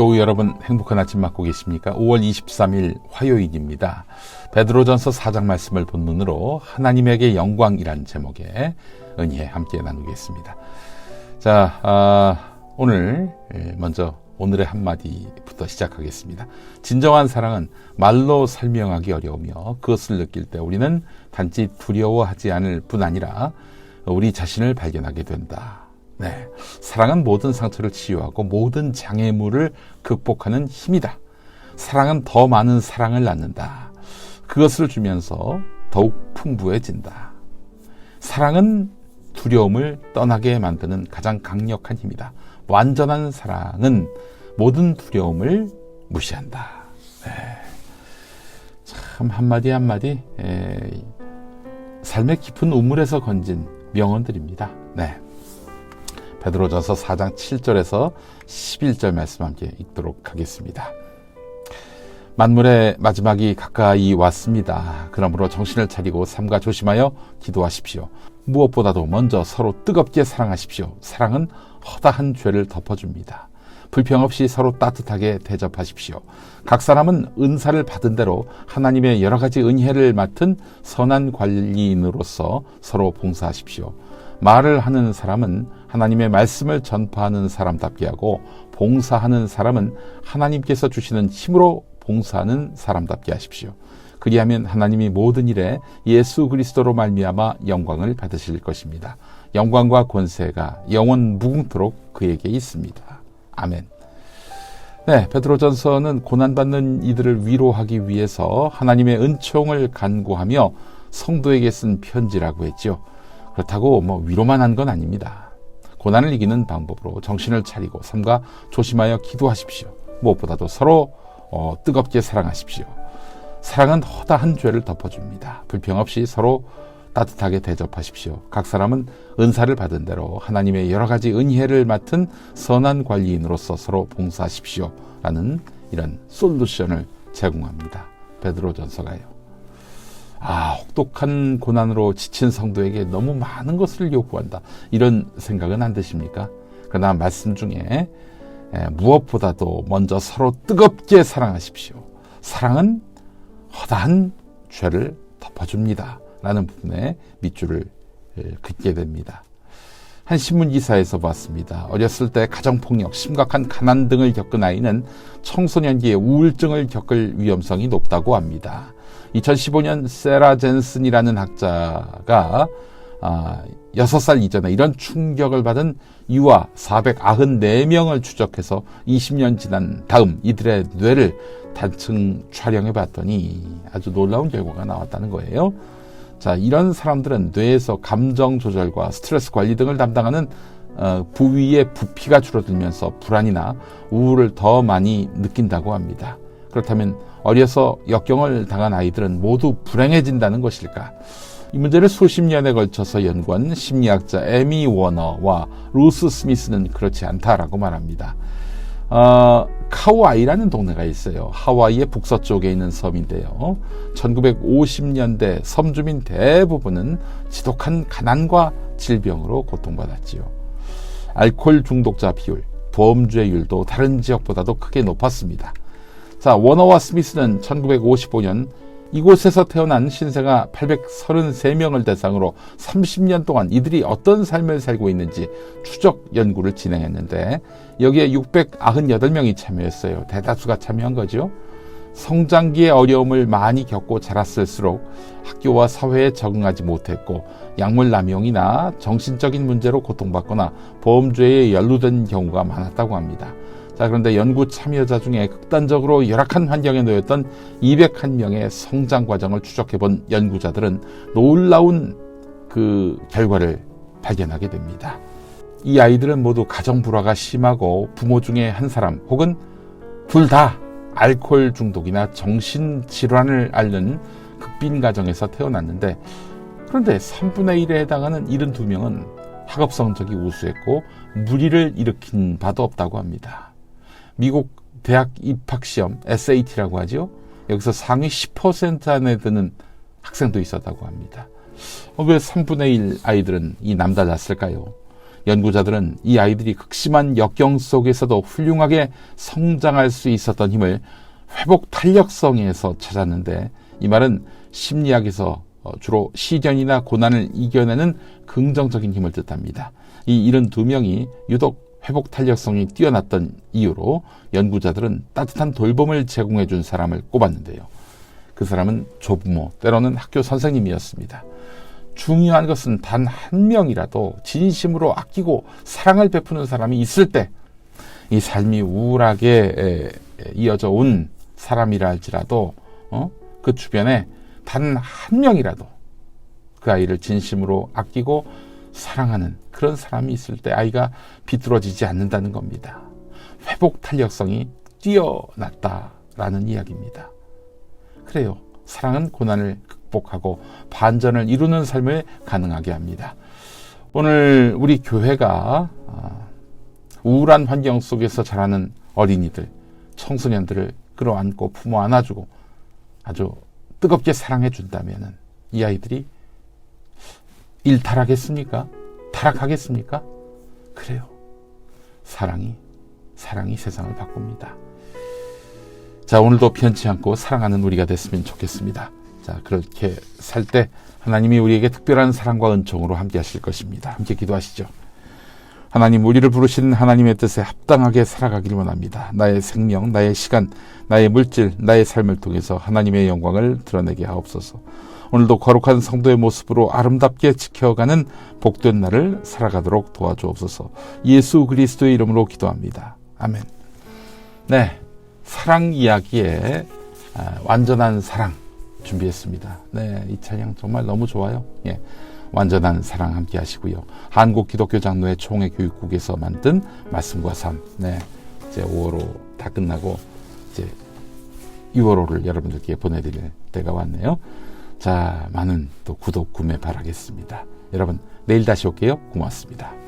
교우 여러분, 행복한 아침 맞고 계십니까? 5월 23일 화요일입니다. 베드로전서 4장 말씀을 본문으로 하나님에게 영광이란 제목의 은혜 함께 나누겠습니다. 오늘 먼저 오늘의 한마디부터 시작하겠습니다. 진정한 사랑은 말로 설명하기 어려우며 그것을 느낄 때 우리는 단지 두려워하지 않을 뿐 아니라 우리 자신을 발견하게 된다. 네, 사랑은 모든 상처를 치유하고 모든 장애물을 극복하는 힘이다. 사랑은 더 많은 사랑을 낳는다. 그것을 주면서 더욱 풍부해진다. 사랑은 두려움을 떠나게 만드는 가장 강력한 힘이다. 완전한 사랑은 모든 두려움을 무시한다. 네. 참 한마디 한마디 삶의 깊은 우물에서 건진 명언들입니다. 네. 베드로전서 4장 7절에서 11절 말씀 함께 읽도록 하겠습니다. 만물의 마지막이 가까이 왔습니다. 그러므로 정신을 차리고 삼가 조심하여 기도하십시오. 무엇보다도 먼저 서로 뜨겁게 사랑하십시오. 사랑은 허다한 죄를 덮어줍니다. 불평 없이 서로 따뜻하게 대접하십시오. 각 사람은 은사를 받은 대로 하나님의 여러 가지 은혜를 맡은 선한 관리인으로서 서로 봉사하십시오. 말을 하는 사람은 하나님의 말씀을 전파하는 사람답게 하고 봉사하는 사람은 하나님께서 주시는 힘으로 봉사하는 사람답게 하십시오. 그리하면 하나님이 모든 일에 예수 그리스도로 말미암아 영광을 받으실 것입니다. 영광과 권세가 영원 무궁토록 그에게 있습니다. 아멘. 네, 베드로전서는 고난받는 이들을 위로하기 위해서 하나님의 은총을 간구하며 성도에게 쓴 편지라고 했죠. 그렇다고 위로만 한 건 아닙니다. 고난을 이기는 방법으로 정신을 차리고 삼가 조심하여 기도하십시오. 무엇보다도 서로 뜨겁게 사랑하십시오. 사랑은 허다한 죄를 덮어줍니다. 불평 없이 서로 따뜻하게 대접하십시오. 각 사람은 은사를 받은 대로 하나님의 여러 가지 은혜를 맡은 선한 관리인으로서 서로 봉사하십시오. 라는 이런 솔루션을 제공합니다. 베드로전서가요. 혹독한 고난으로 지친 성도에게 너무 많은 것을 요구한다. 이런 생각은 안 드십니까? 그러나 말씀 중에 무엇보다도 먼저 서로 뜨겁게 사랑하십시오. 사랑은 허다한 죄를 덮어줍니다. 라는 부분에 밑줄을 긋게 됩니다. 한 신문기사에서 봤습니다. 어렸을 때 가정폭력, 심각한 가난 등을 겪은 아이는 청소년기에 우울증을 겪을 위험성이 높다고 합니다. 2015년 세라 젠슨이라는 학자가 6살 이전에 이런 충격을 받은 유아 494명을 추적해서 20년 지난 다음 이들의 뇌를 단층 촬영해 봤더니 아주 놀라운 결과가 나왔다는 거예요. 이런 사람들은 뇌에서 감정 조절과 스트레스 관리 등을 담당하는 부위의 부피가 줄어들면서 불안이나 우울을 더 많이 느낀다고 합니다. 그렇다면 어려서 역경을 당한 아이들은 모두 불행해진다는 것일까? 이 문제를 수십 년에 걸쳐서 연구한 심리학자 에미 워너와 루스 스미스는 그렇지 않다라고 말합니다. 카우아이라는 동네가 있어요. 하와이의 북서쪽에 있는 섬인데요. 1950년대 섬 주민 대부분은 지독한 가난과 질병으로 고통받았지요. 알코올 중독자 비율, 범죄율도 다른 지역보다도 크게 높았습니다. 워너와 스미스는 1955년 이곳에서 태어난 신생아 833명을 대상으로 30년 동안 이들이 어떤 삶을 살고 있는지 추적 연구를 진행했는데 여기에 698명이 참여했어요. 대다수가 참여한 거죠. 성장기의 어려움을 많이 겪고 자랐을수록 학교와 사회에 적응하지 못했고 약물 남용이나 정신적인 문제로 고통받거나 범죄에 연루된 경우가 많았다고 합니다. 그런데 연구 참여자 중에 극단적으로 열악한 환경에 놓였던 201명의 성장 과정을 추적해본 연구자들은 놀라운 그 결과를 발견하게 됩니다. 이 아이들은 모두 가정 불화가 심하고 부모 중에 한 사람 혹은 둘 다 알코올 중독이나 정신질환을 앓는 극빈 가정에서 태어났는데 그런데 3분의 1에 해당하는 72명은 학업 성적이 우수했고 무리를 일으킨 바도 없다고 합니다. 미국 대학 입학시험 SAT라고 하죠. 여기서 상위 10% 안에 드는 학생도 있었다고 합니다. 왜 3분의 1 아이들은 이 남달랐을까요? 연구자들은 이 아이들이 극심한 역경 속에서도 훌륭하게 성장할 수 있었던 힘을 회복 탄력성에서 찾았는데, 이 말은 심리학에서 주로 시련이나 고난을 이겨내는 긍정적인 힘을 뜻합니다. 이 72명이 유독 회복 탄력성이 뛰어났던 이유로 연구자들은 따뜻한 돌봄을 제공해 준 사람을 꼽았는데요. 그 사람은 조부모, 때로는 학교 선생님이었습니다. 중요한 것은 단 한 명이라도 진심으로 아끼고 사랑을 베푸는 사람이 있을 때, 이 삶이 우울하게 이어져 온 사람이라 할지라도 그 주변에 단 한 명이라도 그 아이를 진심으로 아끼고 사랑하는 그런 사람이 있을 때 아이가 비뚤어지지 않는다는 겁니다. 회복 탄력성이 뛰어났다라는 이야기입니다. 그래요. 사랑은 고난을 극복하고 반전을 이루는 삶을 가능하게 합니다. 오늘 우리 교회가 우울한 환경 속에서 자라는 어린이들, 청소년들을 끌어안고 품어 안아주고 아주 뜨겁게 사랑해 준다면 이 아이들이 일탈하겠습니까? 타락하겠습니까? 그래요. 사랑이 세상을 바꿉니다. 자, 오늘도 편치 않고 사랑하는 우리가 됐으면 좋겠습니다. 자, 그렇게 살 때 하나님이 우리에게 특별한 사랑과 은총으로 함께 하실 것입니다. 함께 기도하시죠. 하나님, 우리를 부르신 하나님의 뜻에 합당하게 살아가기를 원합니다. 나의 생명, 나의 시간, 나의 물질, 나의 삶을 통해서 하나님의 영광을 드러내게 하옵소서. 오늘도 거룩한 성도의 모습으로 아름답게 지켜가는 복된 날을 살아가도록 도와주옵소서. 예수 그리스도의 이름으로 기도합니다. 아멘. 네, 사랑 이야기에 완전한 사랑 준비했습니다. 네, 이 찬양 정말 너무 좋아요. 예, 완전한 사랑 함께 하시고요. 한국기독교장로회 총회교육국에서 만든 말씀과 삶. 네, 이제 5월호 다 끝나고 이제 6월호를 여러분들께 보내드릴 때가 왔네요. 자, 많은 또 구독, 구매 바라겠습니다. 여러분, 내일 다시 올게요. 고맙습니다.